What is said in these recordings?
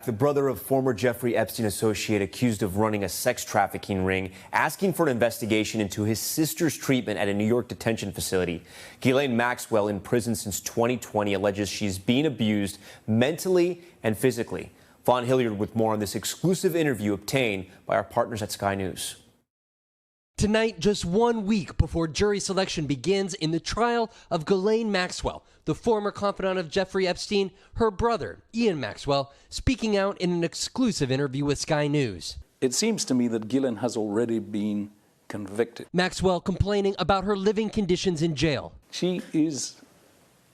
The brother of former Jeffrey Epstein associate accused of running a sex trafficking ring, asking for an investigation into his sister's treatment at a New York detention facility. Ghislaine Maxwell, in prison since 2020, alleges she's being abused mentally and physically. Vaughn Hillyard with more on this exclusive interview obtained by our partners at Sky News. Tonight, just 1 week before jury selection begins in the trial of Ghislaine Maxwell, the former confidant of Jeffrey Epstein, her brother, Ian Maxwell, speaking out in an exclusive interview with Sky News. It seems to me that Ghislaine has already been convicted. Maxwell complaining about her living conditions in jail. She is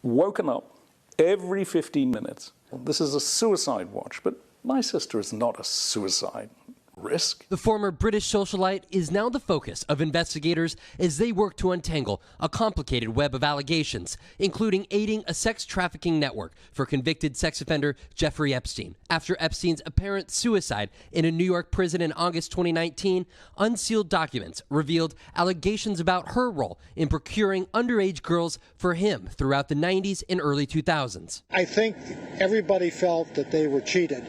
woken up every 15 minutes. This is a suicide watch, but my sister is not a suicide risk. The former British socialite is now the focus of investigators as they work to untangle a complicated web of allegations, including aiding a sex trafficking network for convicted sex offender Jeffrey Epstein. After Epstein's apparent suicide in a New York prison in August 2019, unsealed documents revealed allegations about her role in procuring underage girls for him throughout the 90s and early 2000s. I think everybody felt that they were cheated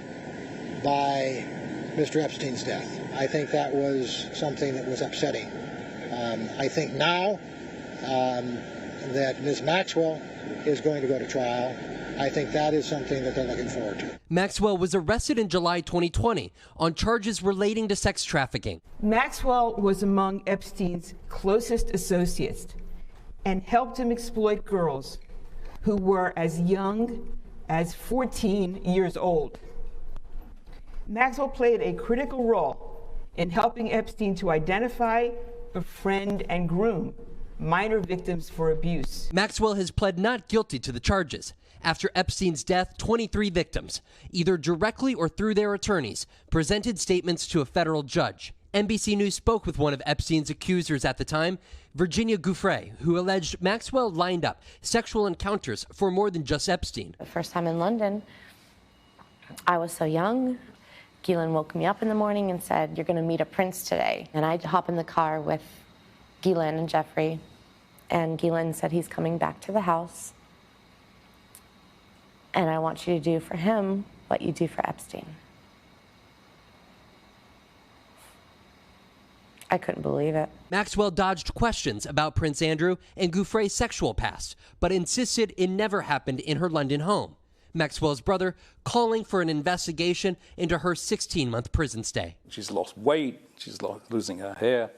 by Mr. Epstein's death. I think that was something that was upsetting. I think now that Ms. Maxwell is going to go to trial, I think that is something that they're looking forward to. Maxwell was arrested in July 2020 on charges relating to sex trafficking. Maxwell was among Epstein's closest associates and helped him exploit girls who were as young as 14 years old. Maxwell played a critical role in helping Epstein to identify, befriend, and groom minor victims for abuse. Maxwell has pled not guilty to the charges. After Epstein's death, 23 victims, either directly or through their attorneys, presented statements to a federal judge. NBC News spoke with one of Epstein's accusers at the time, Virginia Giuffre, who alleged Maxwell lined up sexual encounters for more than just Epstein. The first time in London, I was so young. Ghislaine woke me up in the morning and said, "You're going to meet a prince today." And I'd hop in the car with Ghislaine and Jeffrey, and Ghislaine said, "He's coming back to the house, and I want you to do for him what you do for Epstein." I couldn't believe it. Maxwell dodged questions about Prince Andrew and Giuffre's sexual past, but insisted it never happened in her London home. Maxwell's brother calling for an investigation into her 16-month prison stay. She's lost weight, she's losing her hair.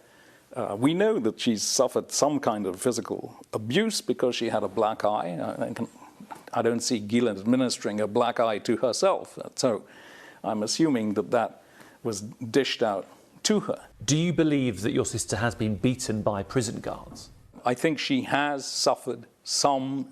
We know that she's suffered some kind of physical abuse because she had a black eye. I don't see Ghislaine administering a black eye to herself. So I'm assuming that that was dished out to her. Do you believe that your sister has been beaten by prison guards? I think she has suffered some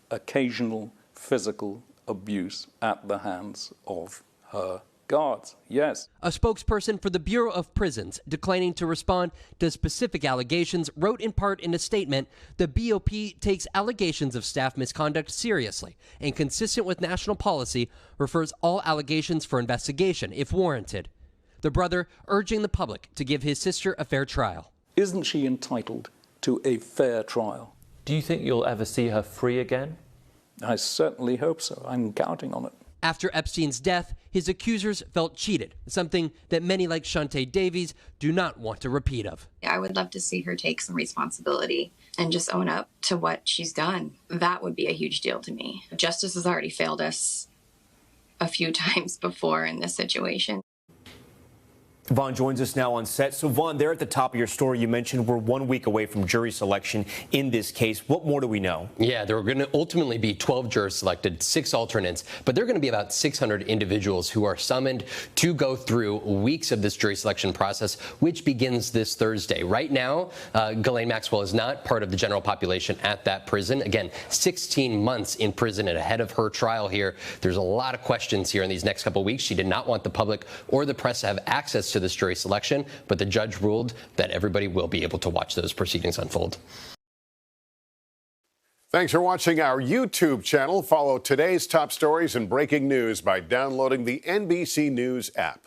occasional physical abuse at the hands of her guards, yes. A spokesperson for the Bureau of Prisons, declining to respond to specific allegations, wrote in part in a statement, the BOP takes allegations of staff misconduct seriously and, consistent with national policy, refers all allegations for investigation if warranted. The brother urging the public to give his sister a fair trial. Isn't she entitled to a fair trial? Do you think you'll ever see her free again? I certainly hope so. I'm counting on it. After Epstein's death, his accusers felt cheated, something that many like Shantae Davies do not want a repeat of. I would love to see her take some responsibility and just own up to what she's done. That would be a huge deal to me. Justice has already failed us a few times before in this situation. Vaughn joins us now on set. So, Vaughn, there at the top of your story, you mentioned we're 1 week away from jury selection in this case. What more do we know? Yeah, there are going to ultimately be 12 jurors selected, 6 alternates, but there are going to be about 600 individuals who are summoned to go through weeks of this jury selection process, which begins this Thursday. Right now, Ghislaine Maxwell is not part of the general population at that prison. Again, 16 months in prison and ahead of her trial here. There's a lot of questions here in these next couple of weeks. She did not want the public or the press to have access to this jury selection, but the judge ruled that everybody will be able to watch those proceedings unfold. Thanks for watching our YouTube channel. Follow today's top stories and breaking news by downloading the NBC News app.